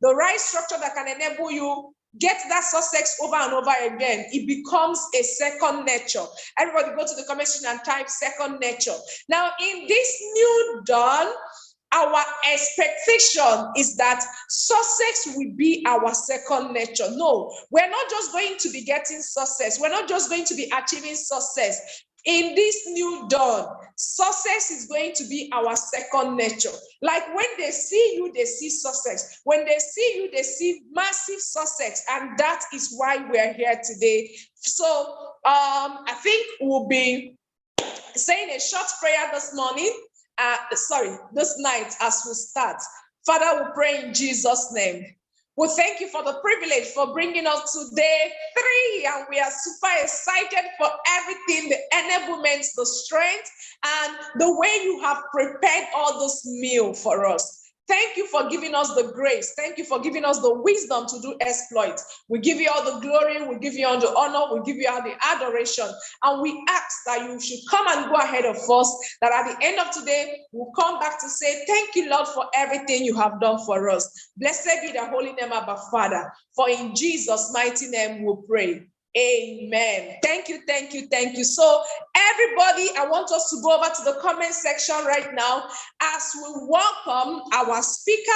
the right structure that can enable you get that success over and over again, it becomes a second nature. Everybody go to the comment section and type second nature. Now, in this new dawn, our expectation is that success will be our second nature. No, we're not just going to be getting success. We're not just going to be achieving success. In this new dawn, success is going to be our second nature. Like when they see you, they see success. When they see you, they see massive success. And that is why we're here today. So I think we'll be saying a short prayer this morning. This night as we start. Father, we pray in Jesus' name. We thank you for the privilege for bringing us to day 3, and we are super excited for everything, the enablement, the strength, and the way you have prepared all this meal for us. Thank you for giving us the grace. Thank you for giving us the wisdom to do exploits. We give you all the glory. We give you all the honor. We give you all the adoration. And we ask that you should come and go ahead of us, that at the end of today, we'll come back to say, thank you, Lord, for everything you have done for us. Blessed be the holy name of our Father. For in Jesus' mighty name we pray. Amen. Thank you, thank you, thank you. So everybody, I want us to go over to the comment section right now as we welcome our speaker,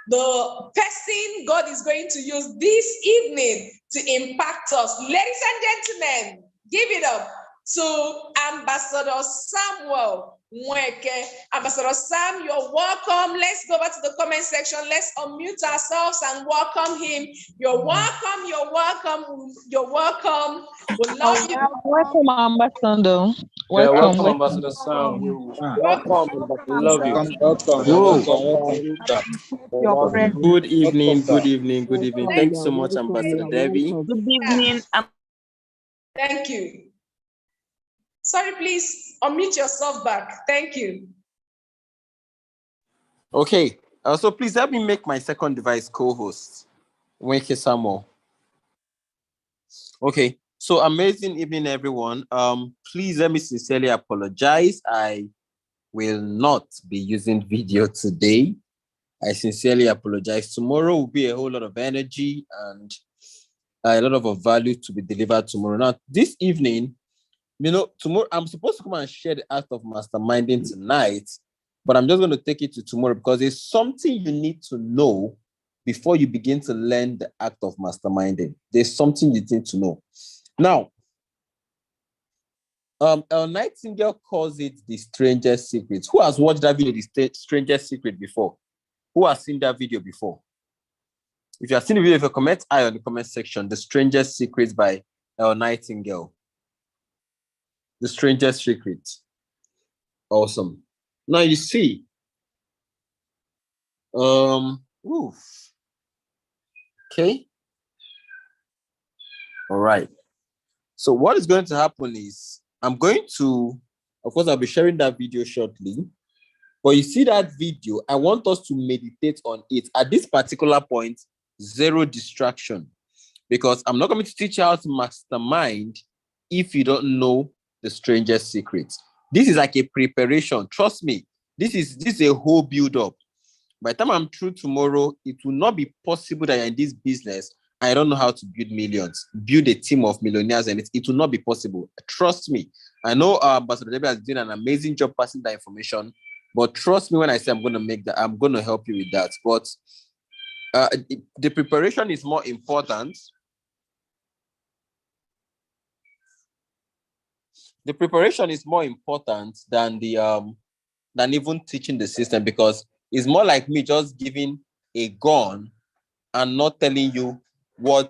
the person God is going to use this evening to impact us. Ladies and gentlemen, give it up to Ambassador Samuel Mweke. Ambassador Sam, you're welcome. Let's go back to the comment section. Let's unmute ourselves and welcome him. You're welcome. You're welcome. You're welcome. We love you. Welcome, Ambassador. Welcome, Ambassador Sam. Welcome. We love you. Welcome. Good evening. Good evening. Good evening. Thanks so much, Ambassador Debbie. Good evening. Thank you. Sorry, please unmute yourself back. Thank you. Okay. So please help me make my second device co-host, Weke Samuel. Okay. So amazing evening, everyone. Please let me sincerely apologize. I will not be using video today. I sincerely apologize. Tomorrow will be a whole lot of energy and a lot of value to be delivered tomorrow. Now, this evening, tomorrow I'm supposed to come and share the act of masterminding tonight, but I'm just going to take it to tomorrow because there's something you need to know before you begin to learn the act of masterminding. There's something you need to know. Now, El Nightingale calls it the strangest secret. Who has watched that video, the strangest secret, before? Who has seen that video before? If you have seen the video, if you comment I on the comment section, the strangest secret by El Nightingale. The strangest secret. Awesome. Now you see. Okay. All right. So what is going to happen is I'm going to, of course, I'll be sharing that video shortly. But you see that video, I want us to meditate on it. At this particular point, zero distraction. Because I'm not going to teach you how to mastermind if you don't know the strangest secrets. This is like a preparation. Trust me, this is a whole build-up. By the time I'm through tomorrow, it will not be possible that you're in this business. I don't know how to build millions, build a team of millionaires, and it will not be possible. Trust me. I know Ambassador Debbie has done an amazing job passing that information, but trust me when I say I'm going to make that, I'm going to help you with that. But the preparation is more important. The preparation is more important than than even teaching the system, because it's more like me just giving a gun and not telling you how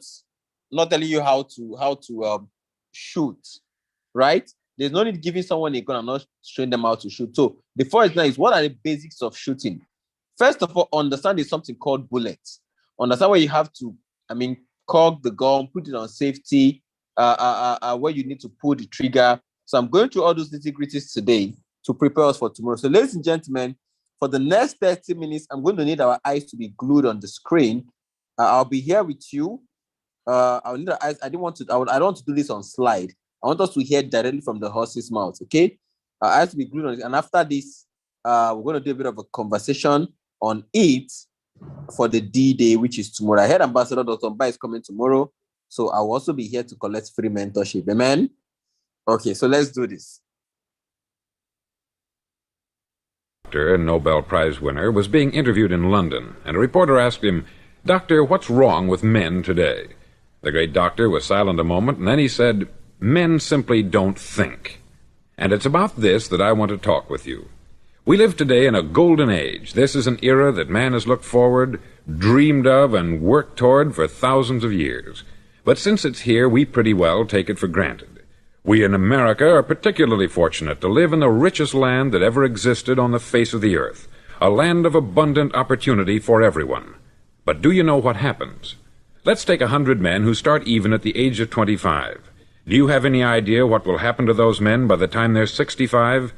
to shoot, right? There's no need giving someone a gun and not showing them how to shoot. So the first thing is, what are the basics of shooting? First of all, understand there's something called bullets. Understand where you have to, cock the gun, put it on safety, where you need to pull the trigger. So I'm going through all those nitty-gritties today to prepare us for tomorrow. So ladies and gentlemen, for the next 30 minutes, I'm going to need our eyes to be glued on the screen. I'll be here with you. I'll need our eyes. I don't want to do this on slide. I want us to hear directly from the horse's mouth, okay? Our eyes to be glued on it. And after this, we're going to do a bit of a conversation on it. for the D-Day, which is tomorrow. I heard Ambassador Dr. Mba is coming tomorrow, so I will also be here to collect free mentorship. Amen? Okay, so let's do this. A Nobel Prize winner, was being interviewed in London, and a reporter asked him, "Doctor, what's wrong with men today?" The great doctor was silent a moment, and then he said, "Men simply don't think." And it's about this that I want to talk with you. We live today in a golden age. This is an era that man has looked forward, dreamed of, and worked toward for thousands of years. But since it's here, we pretty well take it for granted. We in America are particularly fortunate to live in the richest land that ever existed on the face of the earth, a land of abundant opportunity for everyone. But do you know what happens? Let's take 100 men who start even at the age of 25. Do you have any idea what will happen to those men by the time they're 65?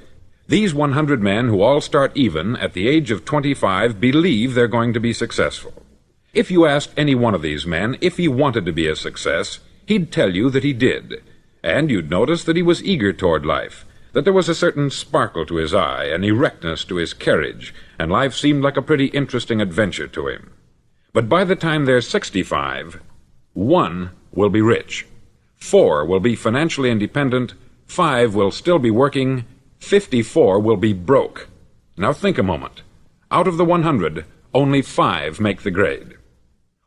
These 100 men who all start even at the age of 25 believe they're going to be successful. If you asked any one of these men if he wanted to be a success, he'd tell you that he did. And you'd notice that he was eager toward life, that there was a certain sparkle to his eye, an erectness to his carriage, and life seemed like a pretty interesting adventure to him. But by the time they're 65, 1 will be rich, 4 will be financially independent, 5 will still be working, 54 will be broke. Now think a moment. Out of the 100, only 5 make the grade.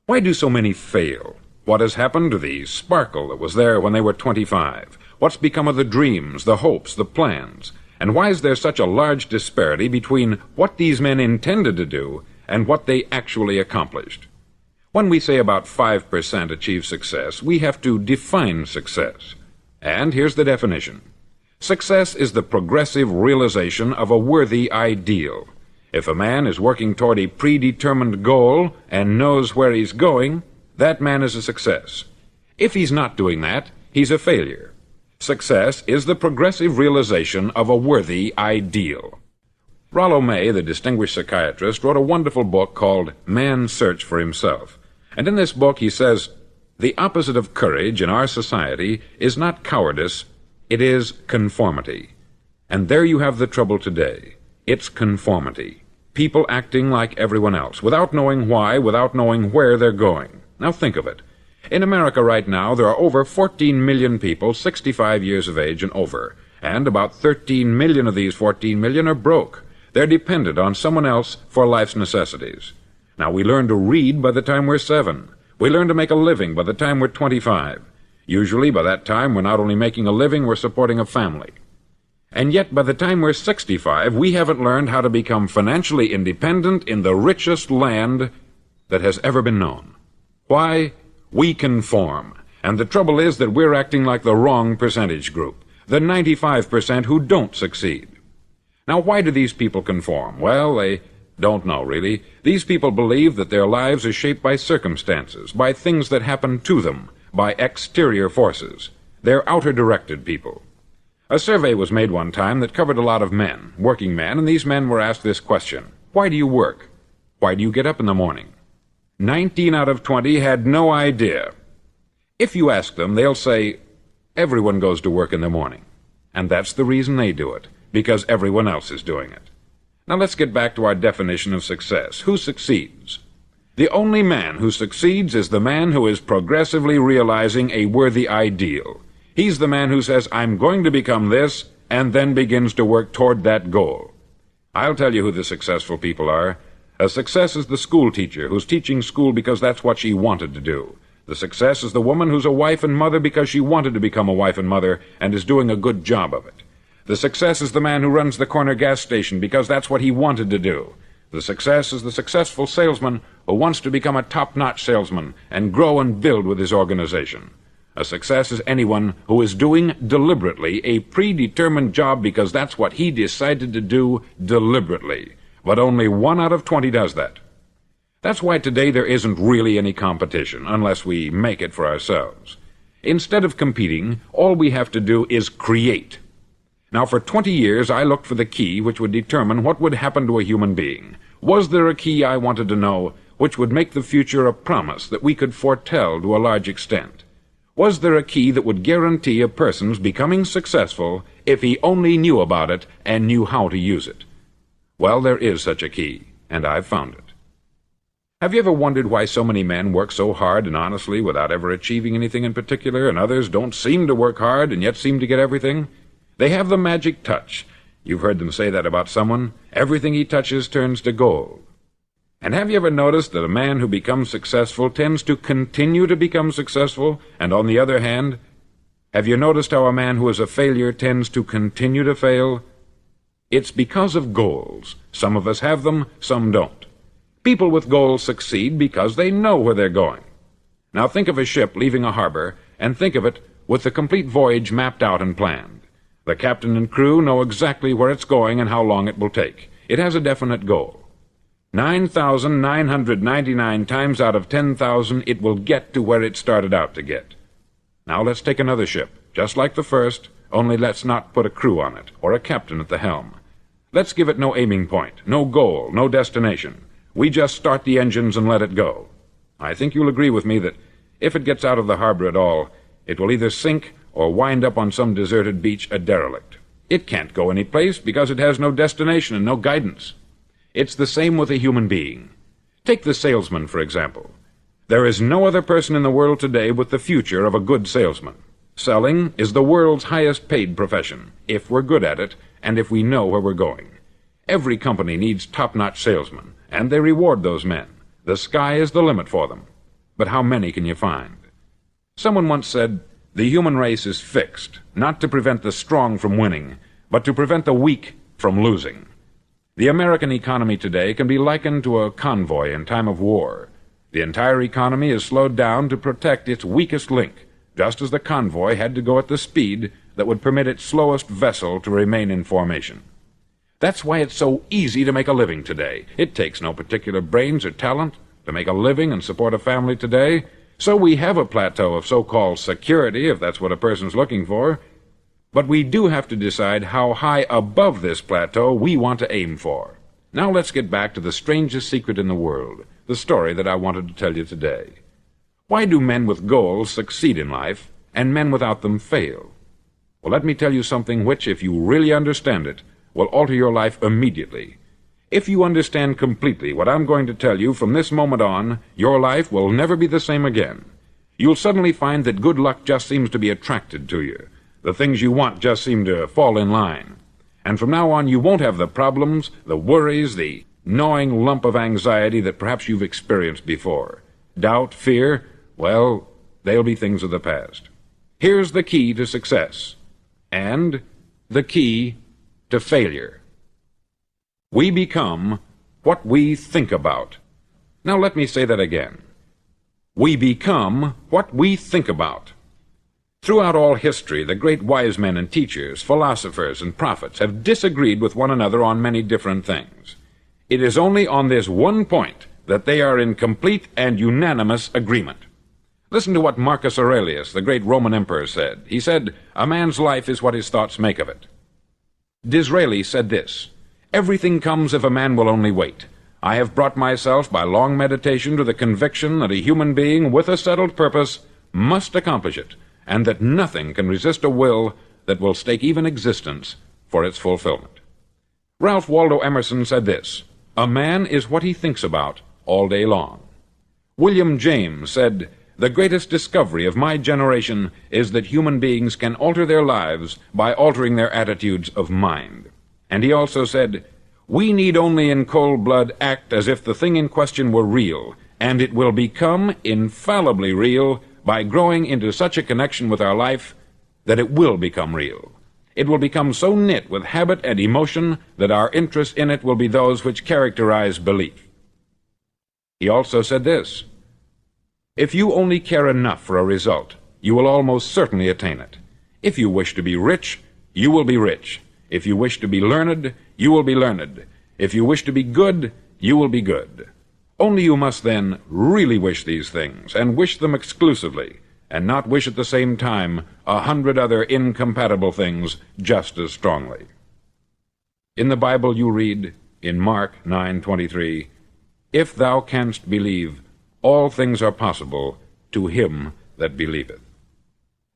Why do so many fail? What has happened to the sparkle that was there when they were 25? What's become of the dreams, the hopes, the plans? And why is there such a large disparity between what these men intended to do and what they actually accomplished? When we say about 5% achieve success, we have to define success. And here's the definition. Success is the progressive realization of a worthy ideal. If a man is working toward a predetermined goal and knows where he's going, that man is a success. If he's not doing that, he's a failure. Success is the progressive realization of a worthy ideal. Rollo May, the distinguished psychiatrist, wrote a wonderful book called Man's Search for Himself. And in this book he says, the opposite of courage in our society is not cowardice, it is conformity. And there you have the trouble today. It's conformity. People acting like everyone else, without knowing why, without knowing where they're going. Now think of it. In America right now, there are over 14 million people 65 years of age and over, and about 13 million of these 14 million are broke. They're dependent on someone else for life's necessities. Now, we learn to read by the time we're 7. We learn to make a living by the time we're 25. Usually, by that time, we're not only making a living, we're supporting a family. And yet, by the time we're 65, we haven't learned how to become financially independent in the richest land that has ever been known. Why? We conform. And the trouble is that we're acting like the wrong percentage group, the 95% who don't succeed. Now, why do these people conform? Well, they don't know, really. These people believe that their lives are shaped by circumstances, by things that happen to them, by exterior forces. They're outer-directed people. A survey was made one time that covered a lot of men, working men, and these men were asked this question. Why do you work? Why do you get up in the morning? 19 out of 20 had no idea. If you ask them, they'll say, everyone goes to work in the morning. And that's the reason they do it, because everyone else is doing it. Now let's get back to our definition of success. Who succeeds? The only man who succeeds is the man who is progressively realizing a worthy ideal. He's the man who says, I'm going to become this, and then begins to work toward that goal. I'll tell you who the successful people are. A success is the school teacher who's teaching school because that's what she wanted to do. The success is the woman who's a wife and mother because she wanted to become a wife and mother and is doing a good job of it. The success is the man who runs the corner gas station because that's what he wanted to do. The success is the successful salesman who wants to become a top-notch salesman and grow and build with his organization. A success is anyone who is doing deliberately a predetermined job because that's what he decided to do deliberately. But only 1 out of 20 does that. That's why today there isn't really any competition, unless we make it for ourselves. Instead of competing, all we have to do is create. Now, for 20 years, I looked for the key which would determine what would happen to a human being. Was there a key, I wanted to know, which would make the future a promise that we could foretell to a large extent? Was there a key that would guarantee a person's becoming successful if he only knew about it and knew how to use it? Well, there is such a key, and I've found it. Have you ever wondered why so many men work so hard and honestly without ever achieving anything in particular, and others don't seem to work hard and yet seem to get everything? They have the magic touch. You've heard them say that about someone. Everything he touches turns to gold. And have you ever noticed that a man who becomes successful tends to continue to become successful, and on the other hand, have you noticed how a man who is a failure tends to continue to fail? It's because of goals. Some of us have them, some don't. People with goals succeed because they know where they're going. Now think of a ship leaving a harbor, and think of it with the complete voyage mapped out and planned. The captain and crew know exactly where it's going and how long it will take. It has a definite goal. 9,999 times out of 10,000 it will get to where it started out to get. Now let's take another ship, just like the first, only let's not put a crew on it, or a captain at the helm. Let's give it no aiming point, no goal, no destination. We just start the engines and let it go. I think you'll agree with me that if it gets out of the harbor at all, it will either sink or wind up on some deserted beach a derelict. It can't go any place because it has no destination and no guidance. It's the same with a human being. Take the salesman, for example. There is no other person in the world today with the future of a good salesman. Selling is the world's highest paid profession, if we're good at it and if we know where we're going. Every company needs top-notch salesmen, and they reward those men. The sky is the limit for them. But how many can you find? Someone once said, the human race is fixed, not to prevent the strong from winning, but to prevent the weak from losing. The American economy today can be likened to a convoy in time of war. The entire economy is slowed down to protect its weakest link, just as the convoy had to go at the speed that would permit its slowest vessel to remain in formation. That's why it's so easy to make a living today. It takes no particular brains or talent to make a living and support a family today. So we have a plateau of so-called security, if that's what a person's looking for. But we do have to decide how high above this plateau we want to aim for. Now let's get back to the strangest secret in the world, the story that I wanted to tell you today. Why do men with goals succeed in life, and men without them fail? Well, let me tell you something which, if you really understand it, will alter your life immediately. If you understand completely what I'm going to tell you from this moment on, your life will never be the same again. You'll suddenly find that good luck just seems to be attracted to you. The things you want just seem to fall in line. And from now on, you won't have the problems, the worries, the gnawing lump of anxiety that perhaps you've experienced before. Doubt, fear, well, they'll be things of the past. Here's the key to success, and the key to failure. We become what we think about. Now let me say that again. We become what we think about. Throughout all history, the great wise men and teachers, philosophers and prophets have disagreed with one another on many different things. It is only on this one point that they are in complete and unanimous agreement. Listen to what Marcus Aurelius, the great Roman emperor, said. He said, "A man's life is what his thoughts make of it." Disraeli said this, "Everything comes if a man will only wait. I have brought myself by long meditation to the conviction that a human being with a settled purpose must accomplish it, and that nothing can resist a will that will stake even existence for its fulfillment." Ralph Waldo Emerson said this, "A man is what he thinks about all day long." William James said, "The greatest discovery of my generation is that human beings can alter their lives by altering their attitudes of mind." And he also said, "We need only in cold blood act as if the thing in question were real, and it will become infallibly real by growing into such a connection with our life that it will become real. It will become so knit with habit and emotion that our interest in it will be those which characterize belief." He also said this, "If you only care enough for a result, you will almost certainly attain it. If you wish to be rich, you will be rich. If you wish to be learned, you will be learned. If you wish to be good, you will be good. Only you must then really wish these things, and wish them exclusively, and not wish at the same time 100 other incompatible things just as strongly." In the Bible you read, in Mark 9:23, "If thou canst believe, all things are possible to him that believeth."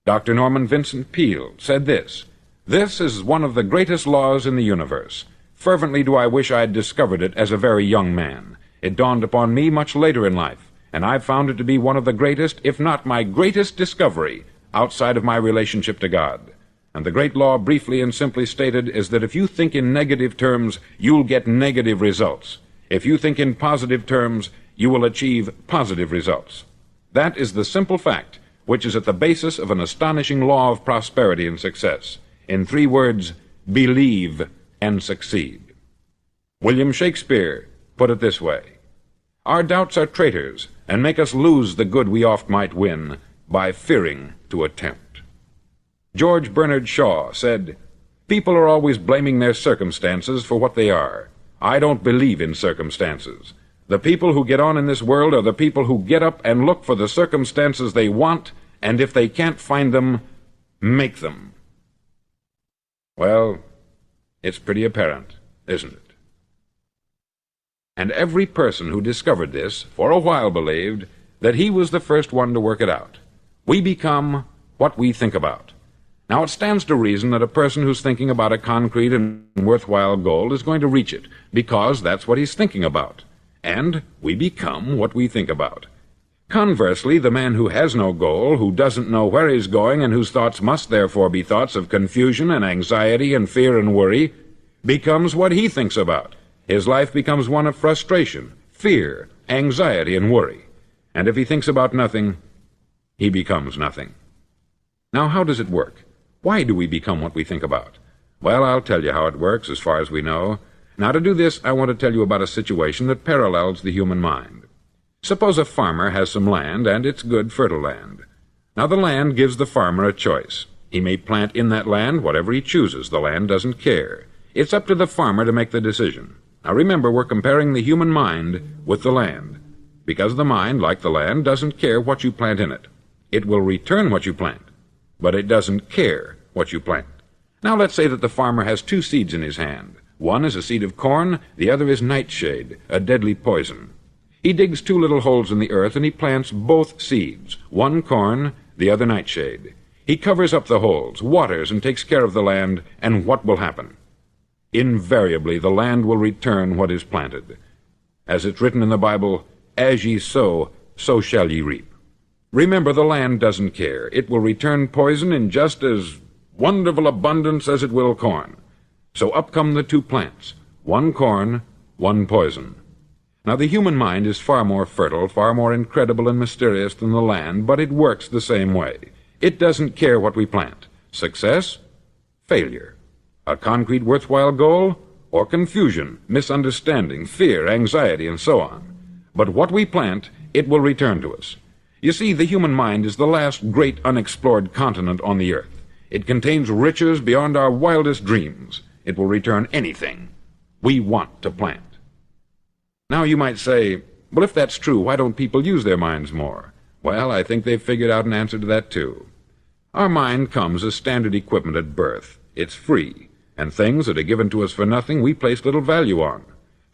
Dr. Norman Vincent Peale said this, "This is one of the greatest laws in the universe. Fervently do I wish I had discovered it as a very young man. It dawned upon me much later in life, and I've found it to be one of the greatest, if not my greatest discovery outside of my relationship to God. And the great law, briefly and simply stated, is that if you think in negative terms, you'll get negative results. If you think in positive terms, you will achieve positive results. That is the simple fact which is at the basis of an astonishing law of prosperity and success. In 3 words, believe and succeed. William Shakespeare put it this way: our doubts are traitors, and make us lose the good we oft might win by fearing to attempt. George Bernard Shaw said, people are always blaming their circumstances for what they are. I don't believe in circumstances. The people who get on in this world are the people who get up and look for the circumstances they want, and if they can't find them, make them. Well, it's pretty apparent, isn't it? And every person who discovered this for a while believed that he was the first one to work it out. We become what we think about. Now, it stands to reason that a person who's thinking about a concrete and worthwhile goal is going to reach it, because that's what he's thinking about. And we become what we think about. Conversely, the man who has no goal, who doesn't know where he's going, and whose thoughts must therefore be thoughts of confusion and anxiety and fear and worry, becomes what he thinks about. His life becomes one of frustration, fear, anxiety, and worry. And if he thinks about nothing, he becomes nothing. Now, how does it work? Why do we become what we think about? Well, I'll tell you how it works as far as we know. Now, to do this, I want to tell you about a situation that parallels the human mind. Suppose a farmer has some land, and it's good, fertile land. Now, the land gives the farmer a choice. He may plant in that land whatever he chooses. The land doesn't care. It's up to the farmer to make the decision. Now, remember, we're comparing the human mind with the land, because the mind, like the land, doesn't care what you plant in it. It will return what you plant, but it doesn't care what you plant. Now, let's say that the farmer has 2 seeds in his hand. One is a seed of corn, the other is nightshade, a deadly poison. He digs 2 little holes in the earth, and he plants both seeds, one corn, the other nightshade. He covers up the holes, waters, and takes care of the land, and what will happen? Invariably, the land will return what is planted. As it's written in the Bible, as ye sow, so shall ye reap. Remember, the land doesn't care. It will return poison in just as wonderful abundance as it will corn. So up come the 2 plants, one corn, one poison. Now, the human mind is far more fertile, far more incredible and mysterious than the land, but it works the same way. It doesn't care what we plant. Success, failure. A concrete, worthwhile goal, or confusion, misunderstanding, fear, anxiety, and so on. But what we plant, it will return to us. You see, the human mind is the last great unexplored continent on the earth. It contains riches beyond our wildest dreams. It will return anything we want to plant. Now, you might say, well, if that's true, why don't people use their minds more? Well, I think they've figured out an answer to that, too. Our mind comes as standard equipment at birth. It's free, and things that are given to us for nothing we place little value on.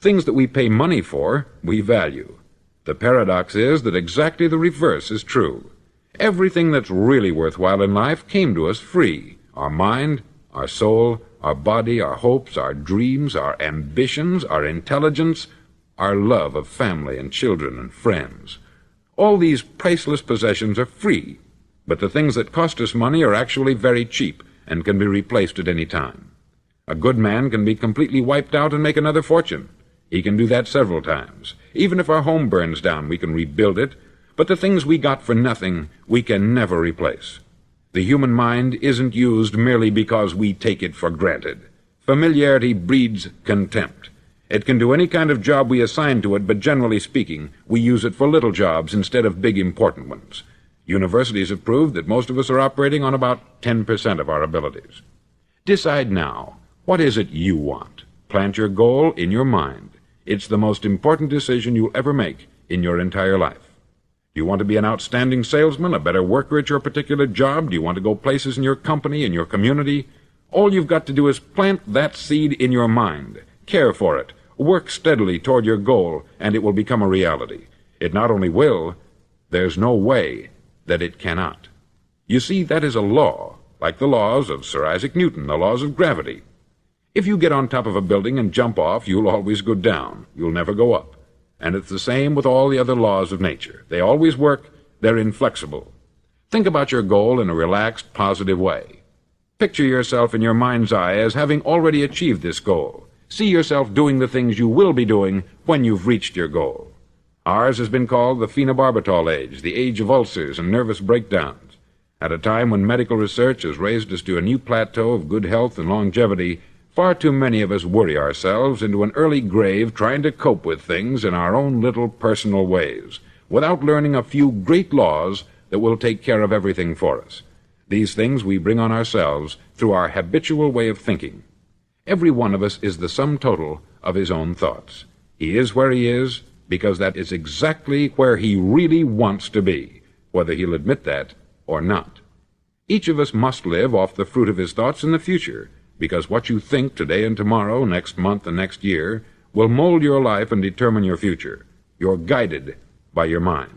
Things that we pay money for, we value. The paradox is that exactly the reverse is true. Everything that's really worthwhile in life came to us free. Our mind, our soul, our body, our hopes, our dreams, our ambitions, our intelligence, our love of family and children and friends. All these priceless possessions are free, but the things that cost us money are actually very cheap and can be replaced at any time. A good man can be completely wiped out and make another fortune. He can do that several times. Even if our home burns down, we can rebuild it, but the things we got for nothing, we can never replace. The human mind isn't used merely because we take it for granted. Familiarity breeds contempt. It can do any kind of job we assign to it, but generally speaking, we use it for little jobs instead of big important ones. Universities have proved that most of us are operating on about 10% of our abilities. Decide now, what is it you want? Plant your goal in your mind. It's the most important decision you'll ever make in your entire life. Do you want to be an outstanding salesman, a better worker at your particular job? Do you want to go places in your company, in your community? All you've got to do is plant that seed in your mind. Care for it. Work steadily toward your goal, and it will become a reality. It not only will, there's no way that it cannot. You see, that is a law, like the laws of Sir Isaac Newton, the laws of gravity. If you get on top of a building and jump off, you'll always go down. You'll never go up. And it's the same with all the other laws of nature. They always work, they're inflexible. Think about your goal in a relaxed, positive way. Picture yourself in your mind's eye as having already achieved this goal. See yourself doing the things you will be doing when you've reached your goal. Ours has been called the phenobarbital age, the age of ulcers and nervous breakdowns. At a time when medical research has raised us to a new plateau of good health and longevity, far too many of us worry ourselves into an early grave trying to cope with things in our own little personal ways, without learning a few great laws that will take care of everything for us. These things we bring on ourselves through our habitual way of thinking. Every one of us is the sum total of his own thoughts. He is where he is because that is exactly where he really wants to be, whether he'll admit that or not. Each of us must live off the fruit of his thoughts in the future, because what you think today and tomorrow, next month and next year, will mold your life and determine your future. You're guided by your mind.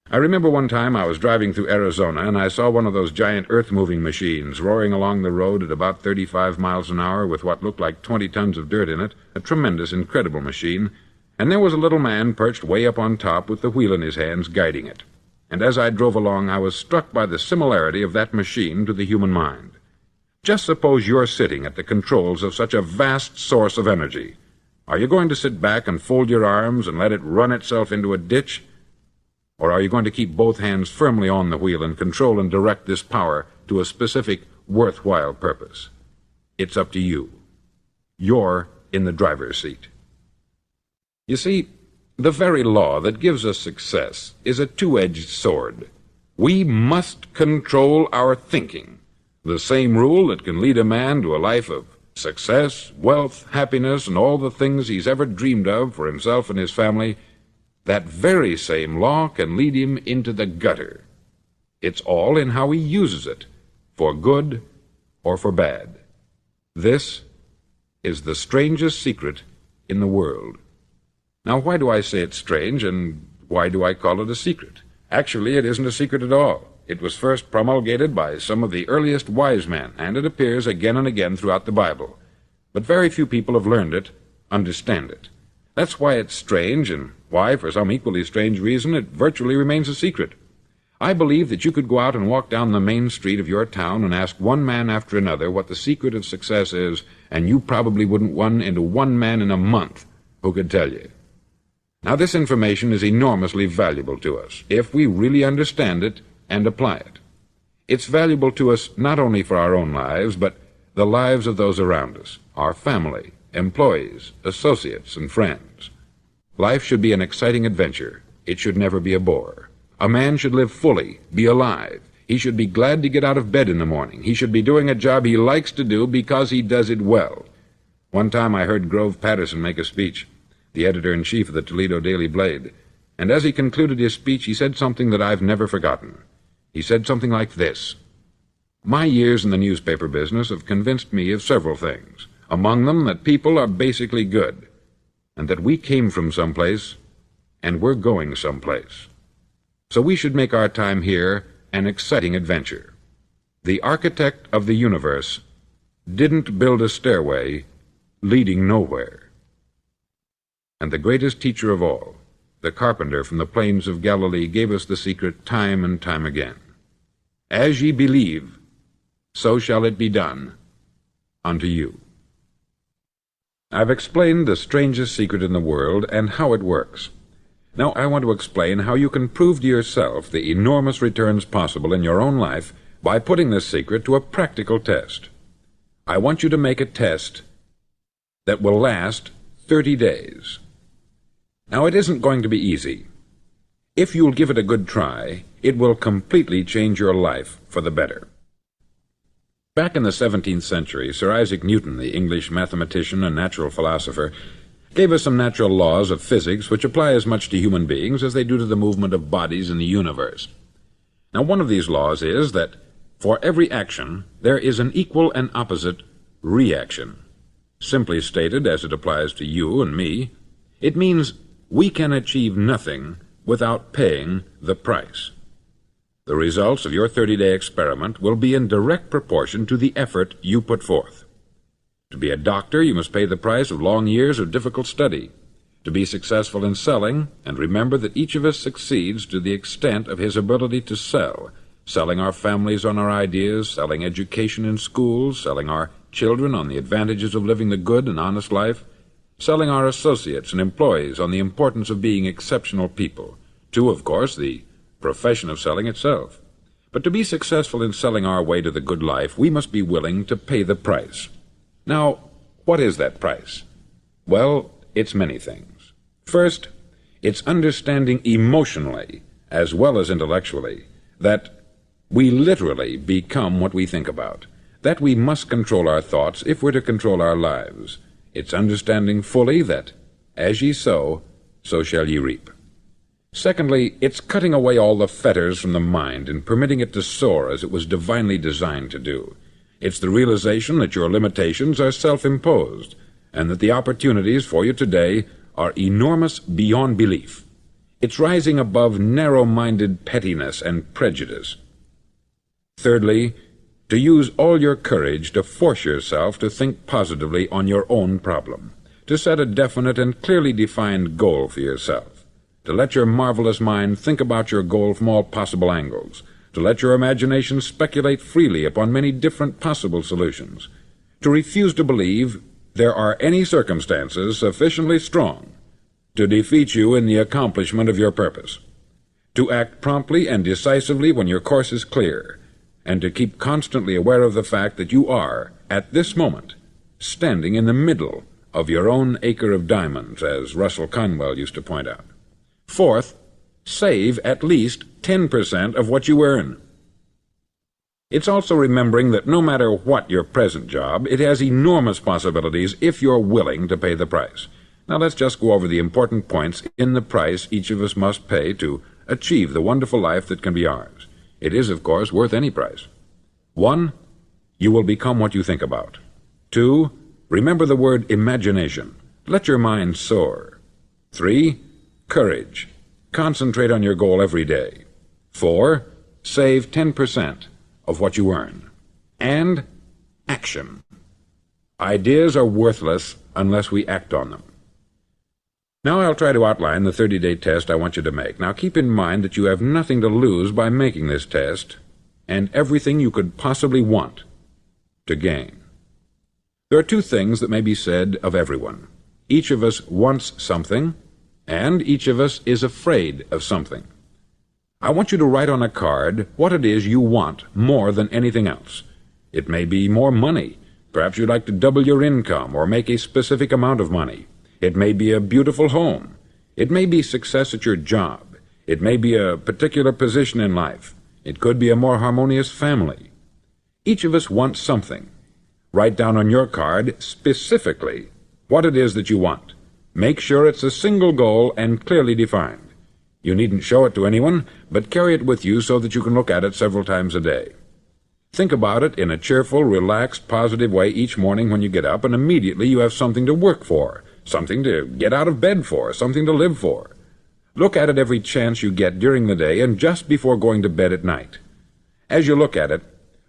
I remember one time I was driving through Arizona and I saw one of those giant earth-moving machines roaring along the road at about 35 miles an hour with what looked like 20 tons of dirt in it, a tremendous, incredible machine, and there was a little man perched way up on top with the wheel in his hands guiding it. And as I drove along, I was struck by the similarity of that machine to the human mind. Just suppose you're sitting at the controls of such a vast source of energy. Are you going to sit back and fold your arms and let it run itself into a ditch? Or are you going to keep both hands firmly on the wheel and control and direct this power to a specific, worthwhile purpose? It's up to you. You're in the driver's seat. You see, the very law that gives us success is a two-edged sword. We must control our thinking. The same rule that can lead a man to a life of success, wealth, happiness, and all the things he's ever dreamed of for himself and his family, that very same law can lead him into the gutter. It's all in how he uses it, for good or for bad. This is the strangest secret in the world. Now, why do I say it's strange, and why do I call it a secret? Actually, it isn't a secret at all. It was first promulgated by some of the earliest wise men, and it appears again and again throughout the Bible. But very few people have learned it, understand it. That's why it's strange, and why, for some equally strange reason, it virtually remains a secret. I believe that you could go out and walk down the main street of your town and ask one man after another what the secret of success is, and you probably wouldn't run into one man in a month who could tell you. Now, this information is enormously valuable to us, if we really understand it and apply it. It's valuable to us not only for our own lives, but the lives of those around us, our family, employees, associates, and friends. Life should be an exciting adventure. It should never be a bore. A man should live fully, be alive. He should be glad to get out of bed in the morning. He should be doing a job he likes to do because he does it well. One time I heard Grove Patterson make a speech, the editor-in-chief of the Toledo Daily Blade, and as he concluded his speech, he said something that I've never forgotten. He said something like this: "My years in the newspaper business have convinced me of several things, among them that people are basically good, and that we came from someplace, and we're going someplace. So we should make our time here an exciting adventure. The architect of the universe didn't build a stairway leading nowhere." And the greatest teacher of all, the carpenter from the plains of Galilee, gave us the secret time and time again. As ye believe, so shall it be done unto you. I've explained the strangest secret in the world and how it works. Now I want to explain how you can prove to yourself the enormous returns possible in your own life by putting this secret to a practical test. I want you to make a test that will last 30 days. Now, it isn't going to be easy. If you'll give it a good try, it will completely change your life for the better. Back in the 17th century, Sir Isaac Newton, the English mathematician and natural philosopher, gave us some natural laws of physics which apply as much to human beings as they do to the movement of bodies in the universe. Now, one of these laws is that for every action, there is an equal and opposite reaction. Simply stated, as it applies to you and me, it means we can achieve nothing without paying the price. The results of your 30-day experiment will be in direct proportion to the effort you put forth. To be a doctor, you must pay the price of long years of difficult study. to be successful in selling, and remember that each of us succeeds to the extent of his ability to sell, selling our families on our ideas, selling education in schools, selling our children on the advantages of living the good and honest life, selling our associates and employees on the importance of being exceptional people, to, of course, the profession of selling itself. But to be successful in selling our way to the good life, we must be willing to pay the price. Now, what is that price? Well, it's many things. First, it's understanding emotionally, as well as intellectually, that we literally become what we think about, that we must control our thoughts if we're to control our lives. It's understanding fully that, as ye sow, so shall ye reap. Secondly, it's cutting away all the fetters from the mind and permitting it to soar as it was divinely designed to do. It's the realization that your limitations are self-imposed, and that the opportunities for you today are enormous beyond belief. It's rising above narrow-minded pettiness and prejudice. Thirdly, to use all your courage to force yourself to think positively on your own problem, to set a definite and clearly defined goal for yourself, to let your marvelous mind think about your goal from all possible angles, to let your imagination speculate freely upon many different possible solutions, to refuse to believe there are any circumstances sufficiently strong to defeat you in the accomplishment of your purpose, to act promptly and decisively when your course is clear, and to keep constantly aware of the fact that you are, at this moment, standing in the middle of your own acre of diamonds, as Russell Conwell used to point out. Fourth, save at least 10% of what you earn. It's also remembering that no matter what your present job, it has enormous possibilities if you're willing to pay the price. Now let's just go over the important points in the price each of us must pay to achieve the wonderful life that can be ours. It is, of course, worth any price. 1, you will become what you think about. 2, remember the word imagination. Let your mind soar. 3, courage. Concentrate on your goal every day. 4, save 10% of what you earn. And action. Ideas are worthless unless we act on them. Now I'll try to outline the 30-day test I want you to make. Now keep in mind that you have nothing to lose by making this test, and everything you could possibly want to gain. There are 2 things that may be said of everyone. Each of us wants something, and each of us is afraid of something. I want you to write on a card what it is you want more than anything else. It may be more money. Perhaps you'd like to double your income or make a specific amount of money. It may be a beautiful home. It may be success at your job. It may be a particular position in life. It could be a more harmonious family. Each of us wants something. Write down on your card specifically what it is that you want. Make sure it's a single goal and clearly defined. You needn't show it to anyone, but carry it with you so that you can look at it several times a day. Think about it in a cheerful, relaxed, positive way each morning when you get up, and immediately you have something to work for, something to get out of bed for, something to live for. Look at it every chance you get during the day and just before going to bed at night. As you look at it,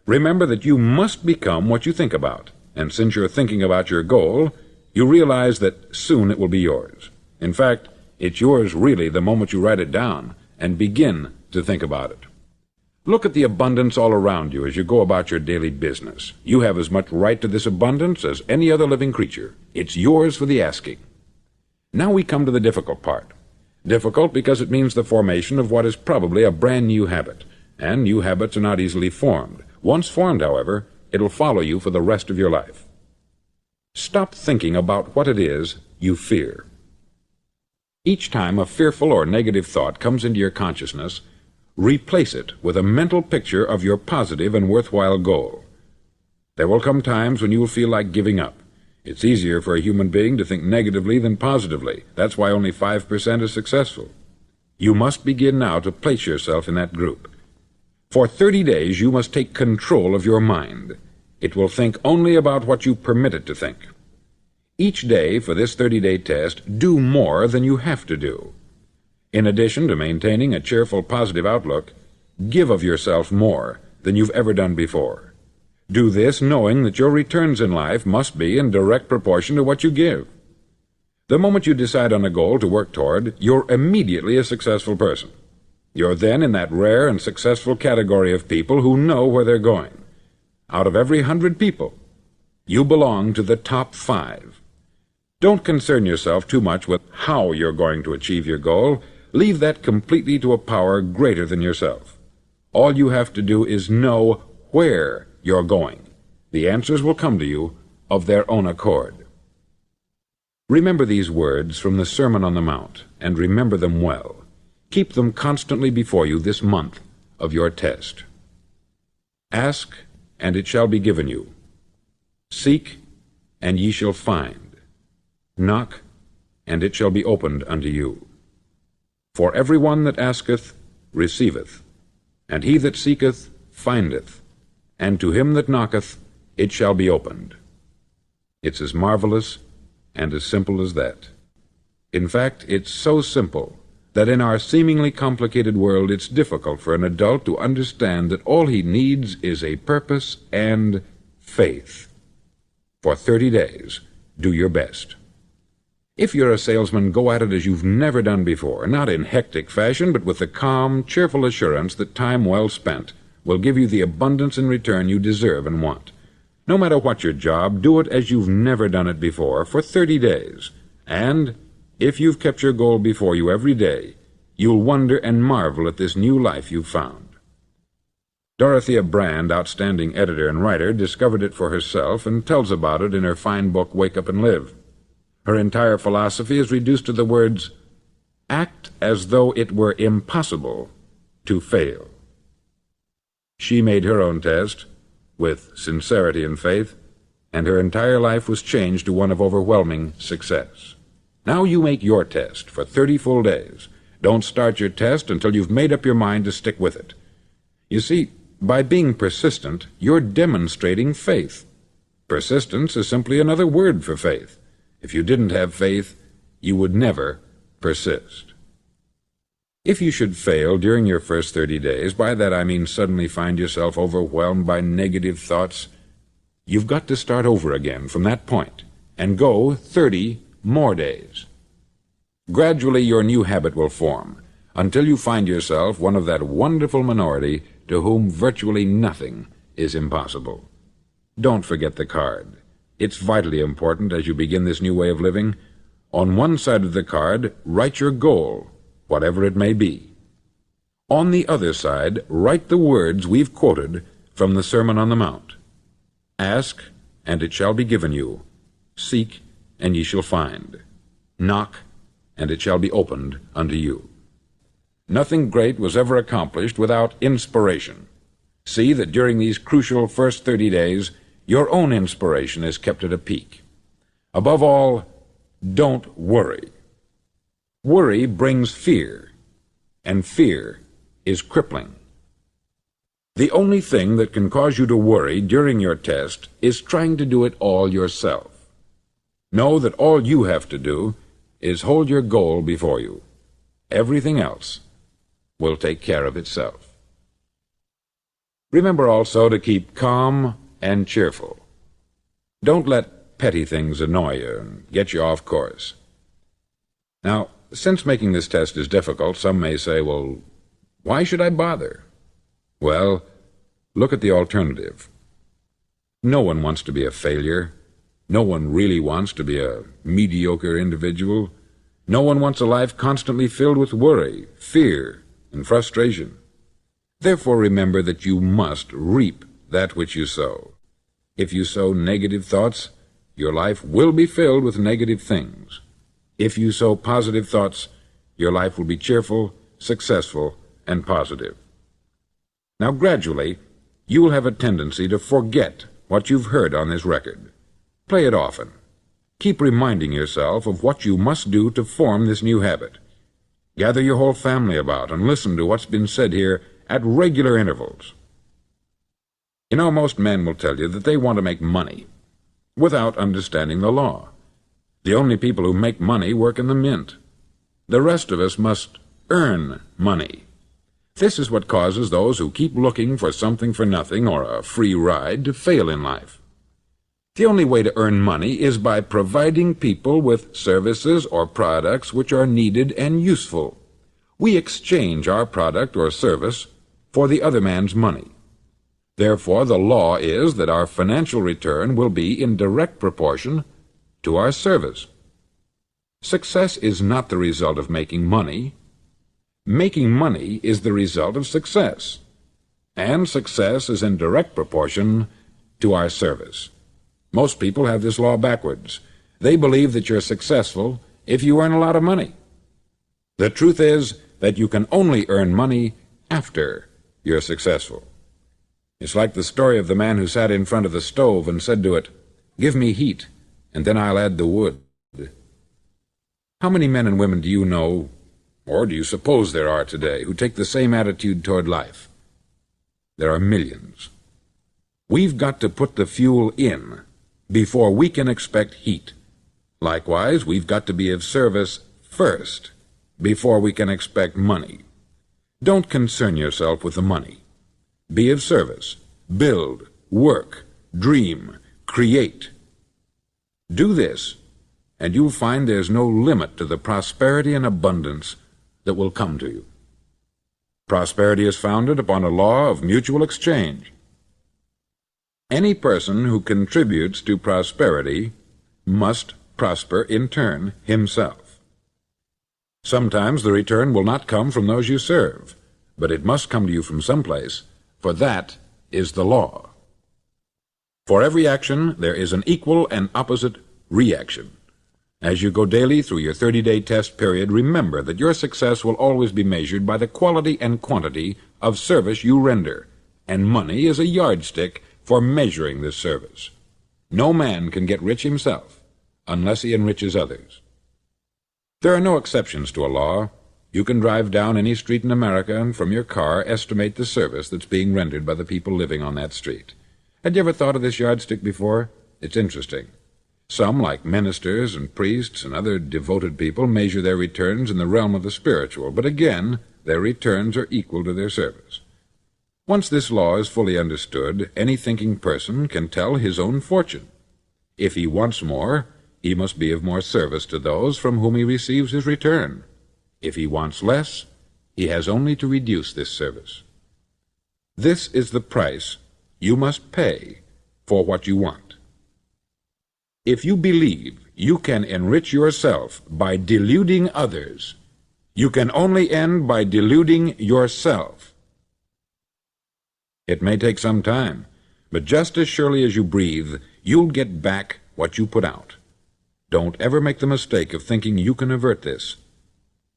remember that you must become what you think about, and since you're thinking about your goal, you realize that soon it will be yours. In fact, it's yours really the moment you write it down and begin to think about it. Look at the abundance all around you as you go about your daily business. You have as much right to this abundance as any other living creature. It's yours for the asking. Now we come to the difficult part. Difficult because it means the formation of what is probably a brand new habit, and new habits are not easily formed. Once formed, however, it'll follow you for the rest of your life. Stop thinking about what it is you fear. Each time a fearful or negative thought comes into your consciousness, replace it with a mental picture of your positive and worthwhile goal. There will come times when you will feel like giving up. It's easier for a human being to think negatively than positively. That's why only 5% is successful. You must begin now to place yourself in that group. For 30 days, you must take control of your mind. It will think only about what you permit it to think. Each day for this 30-day test, do more than you have to do. In addition to maintaining a cheerful, positive outlook, give of yourself more than you've ever done before. Do this knowing that your returns in life must be in direct proportion to what you give. The moment you decide on a goal to work toward, you're immediately a successful person. You're then in that rare and successful category of people who know where they're going. Out of every 100 people, you belong to the top 5. Don't concern yourself too much with how you're going to achieve your goal. Leave that completely to a power greater than yourself. All you have to do is know where you're going. The answers will come to you of their own accord. Remember these words from the Sermon on the Mount, and remember them well. Keep them constantly before you this month of your test. Ask, and it shall be given you. Seek, and ye shall find. Knock, and it shall be opened unto you. For every one that asketh receiveth, and he that seeketh findeth, and to him that knocketh it shall be opened. It's as marvelous and as simple as that. In fact, it's so simple that in our seemingly complicated world it's difficult for an adult to understand that all he needs is a purpose and faith. For 30 days, do your best. If you're a salesman, go at it as you've never done before, not in hectic fashion, but with the calm, cheerful assurance that time well spent will give you the abundance in return you deserve and want. No matter what your job, do it as you've never done it before for 30 days. And if you've kept your goal before you every day, you'll wonder and marvel at this new life you've found. Dorothea Brand, outstanding editor and writer, discovered it for herself and tells about it in her fine book, Wake Up and Live. Her entire philosophy is reduced to the words, act as though it were impossible to fail. She made her own test with sincerity and faith, and her entire life was changed to one of overwhelming success. Now you make your test for 30 full days. Don't start your test until you've made up your mind to stick with it. You see, by being persistent, you're demonstrating faith. Persistence is simply another word for faith. If you didn't have faith, you would never persist. If you should fail during your first 30 days, by that I mean suddenly find yourself overwhelmed by negative thoughts, you've got to start over again from that point and go 30 more days. Gradually your new habit will form until you find yourself one of that wonderful minority to whom virtually nothing is impossible. Don't forget the card. It's vitally important as you begin this new way of living. On one side of the card, write your goal, whatever it may be. On the other side, write the words we've quoted from the Sermon on the Mount. Ask, and it shall be given you. Seek, and ye shall find. Knock, and it shall be opened unto you. Nothing great was ever accomplished without inspiration. See that during these crucial first 30 days, your own inspiration is kept at a peak. Above all, don't worry. Worry brings fear, and fear is crippling. The only thing that can cause you to worry during your test is trying to do it all yourself. Know that all you have to do is hold your goal before you. Everything else will take care of itself. Remember also to keep calm and cheerful. Don't let petty things annoy you and get you off course. Now, since making this test is difficult, some may say, well, why should I bother? Well, look at the alternative. No one wants to be a failure. No one really wants to be a mediocre individual. No one wants a life constantly filled with worry, fear, and frustration. Therefore, remember that you must reap that which you sow. If you sow negative thoughts, your life will be filled with negative things. If you sow positive thoughts, your life will be cheerful, successful, and positive. Now, gradually, you will have a tendency to forget what you've heard on this record. Play it often. Keep reminding yourself of what you must do to form this new habit. Gather your whole family about and listen to what's been said here at regular intervals. You know, most men will tell you that they want to make money without understanding the law. The only people who make money work in the mint. The rest of us must earn money. This is what causes those who keep looking for something for nothing or a free ride to fail in life. The only way to earn money is by providing people with services or products which are needed and useful. We exchange our product or service for the other man's money. Therefore, the law is that our financial return will be in direct proportion to our service. Success is not the result of making money. Making money is the result of success, and success is in direct proportion to our service. Most people have this law backwards. They believe that you're successful if you earn a lot of money. The truth is that you can only earn money after you're successful. It's like the story of the man who sat in front of the stove and said to it, "Give me heat, and then I'll add the wood." How many men and women do you know, or do you suppose there are today, who take the same attitude toward life? There are millions. We've got to put the fuel in before we can expect heat. Likewise, we've got to be of service first before we can expect money. Don't concern yourself with the money. Be of service. Build, work, dream, create. Do this, and you'll find there's no limit to the prosperity and abundance that will come to you. Prosperity is founded upon a law of mutual exchange. Any person who contributes to prosperity must prosper in turn himself. Sometimes the return will not come from those you serve, but it must come to you from someplace, for that is the law. For every action there is an equal and opposite reaction. As you go daily through your 30-day test period, remember that your success will always be measured by the quality and quantity of service you render, and money is a yardstick for measuring this service. No man can get rich himself unless he enriches others. There are no exceptions to a law. You can drive down any street in America and from your car estimate the service that's being rendered by the people living on that street. Had you ever thought of this yardstick before? It's interesting. Some, like ministers and priests and other devoted people, measure their returns in the realm of the spiritual, but again, their returns are equal to their service. Once this law is fully understood, any thinking person can tell his own fortune. If he wants more, he must be of more service to those from whom he receives his return. If he wants less, he has only to reduce this service. This is the price you must pay for what you want. If you believe you can enrich yourself by deluding others, you can only end by deluding yourself. It may take some time, but just as surely as you breathe, you'll get back what you put out. Don't ever make the mistake of thinking you can avert this.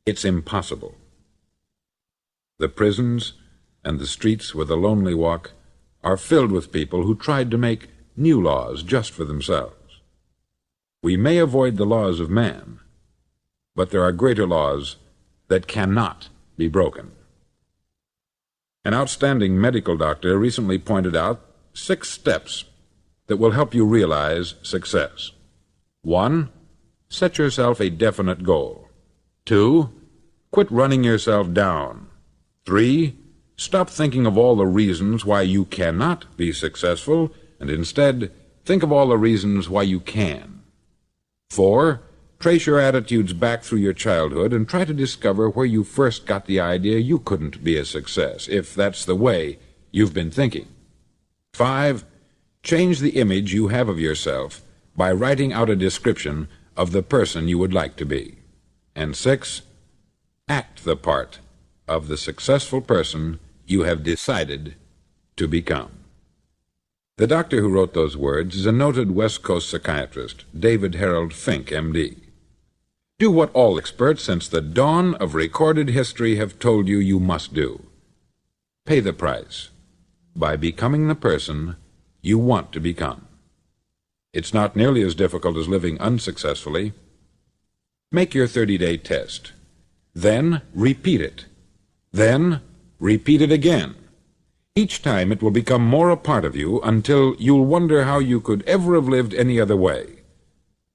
It's impossible. The prisons and the streets where the lonely walk are filled with people who tried to make new laws just for themselves. We may avoid the laws of man, but there are greater laws that cannot be broken. An outstanding medical doctor recently pointed out 6 steps that will help you realize success. 1. Set yourself a definite goal. 2. Quit running yourself down. 3. Stop thinking of all the reasons why you cannot be successful, and instead think of all the reasons why you can. 4. Trace your attitudes back through your childhood and try to discover where you first got the idea you couldn't be a success, if that's the way you've been thinking. 5. Change the image you have of yourself by writing out a description of the person you would like to be. And 6. Act the part of the successful person you have decided to become. The doctor who wrote those words is a noted West Coast psychiatrist, David Harold Fink, M.D. Do what all experts since the dawn of recorded history have told you you must do. Pay the price by becoming the person you want to become. It's not nearly as difficult as living unsuccessfully. Make your 30-day test. Then repeat it. Then repeat it again. Each time it will become more a part of you until you'll wonder how you could ever have lived any other way.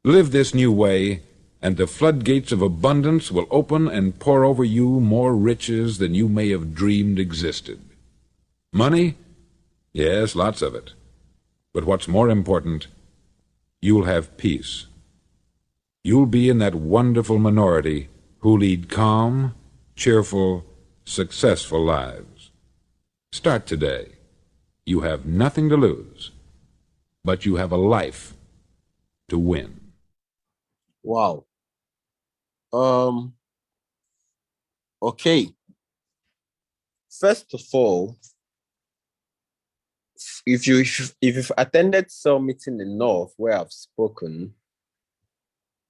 Live this new way, and the floodgates of abundance will open and pour over you more riches than you may have dreamed existed. Money? Yes, lots of it. But what's more important you'll have peace. You'll be in that wonderful minority who lead calm, cheerful, successful lives. Start today. You have nothing to lose, but you have a life to win. Wow. Okay. First of all, if you've attended some meeting enough where I've spoken,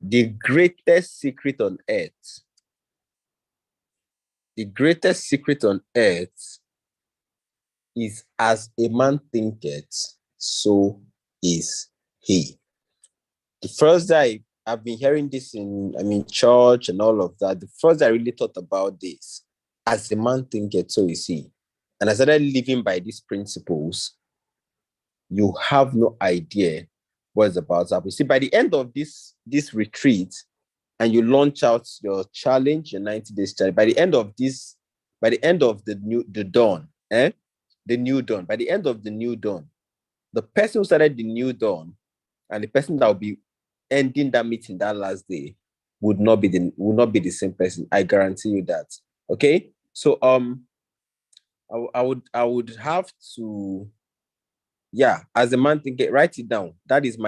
the greatest secret on earth is as a man thinketh, so is he. The first day I've been hearing this in church and all of that, the first day I really thought about this, as a man thinketh, so is he. And I started living by these principles. You have no idea what it's about. So you see, by the end of this retreat, and you launch out your challenge, your 90 days challenge, by the end of the new dawn, the person who started the new dawn and the person that will be ending that meeting that last day would not be the same person. I guarantee you that. Okay. So I would have to, as a man thinking, write it down. That is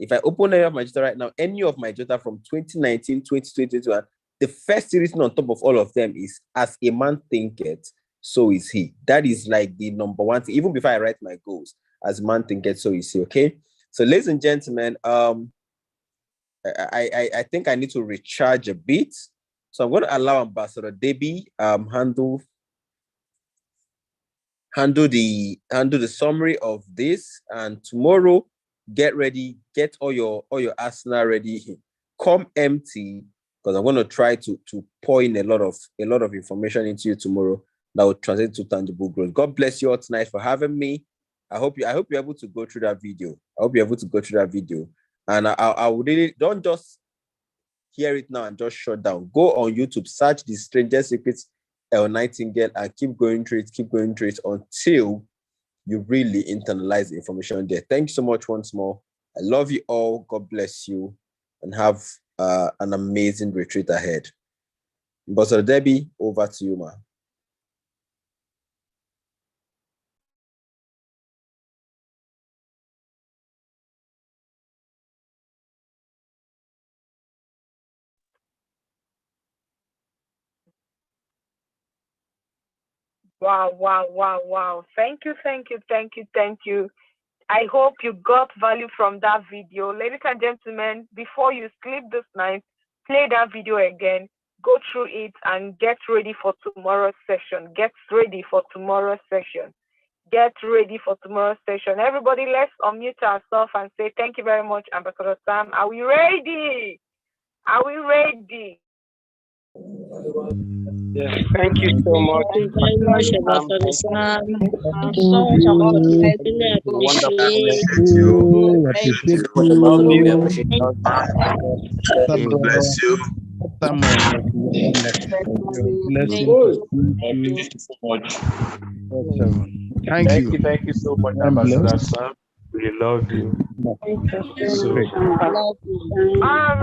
if I open any of my data right now, any of my data from 2019, 2020, 2021, the first written on top of all of them is as a man thinketh, so is he. That is like the number one thing. Even before I write my goals, as a man thinketh, so is he. Okay. So, ladies and gentlemen, I think I need to recharge a bit. So I'm going to allow Ambassador Debbie handle the summary of this, and tomorrow get ready, get all your arsenal ready, come empty, because I'm going to try to pour in a lot of information into you tomorrow that will translate to tangible growth. God bless you all tonight for having me. I hope you're able to go through that video. And I would really, don't just hear it now and just shut down. Go on YouTube, search the Strangest Secrets Elle Nightingale, and keep going through it until you really internalize the information there. Thank you so much once more. I love you all. God bless you, and have an amazing retreat ahead. Ambassador Debbie, over to you, ma. Wow. Thank you. I hope you got value from that video. Ladies and gentlemen, before you sleep this night, play that video again, go through it, and get ready for tomorrow's session. Everybody, let's unmute ourselves and say thank you very much, Ambassador Sam. Are we ready? Yes, thank you so much. Thank you very much, Ambassador Sam. Thank you so much, Ambassador. I really appreciate you. Thank you. Love you. God bless you. Thank you so much, Ambassador Sam. We love you. Thank you.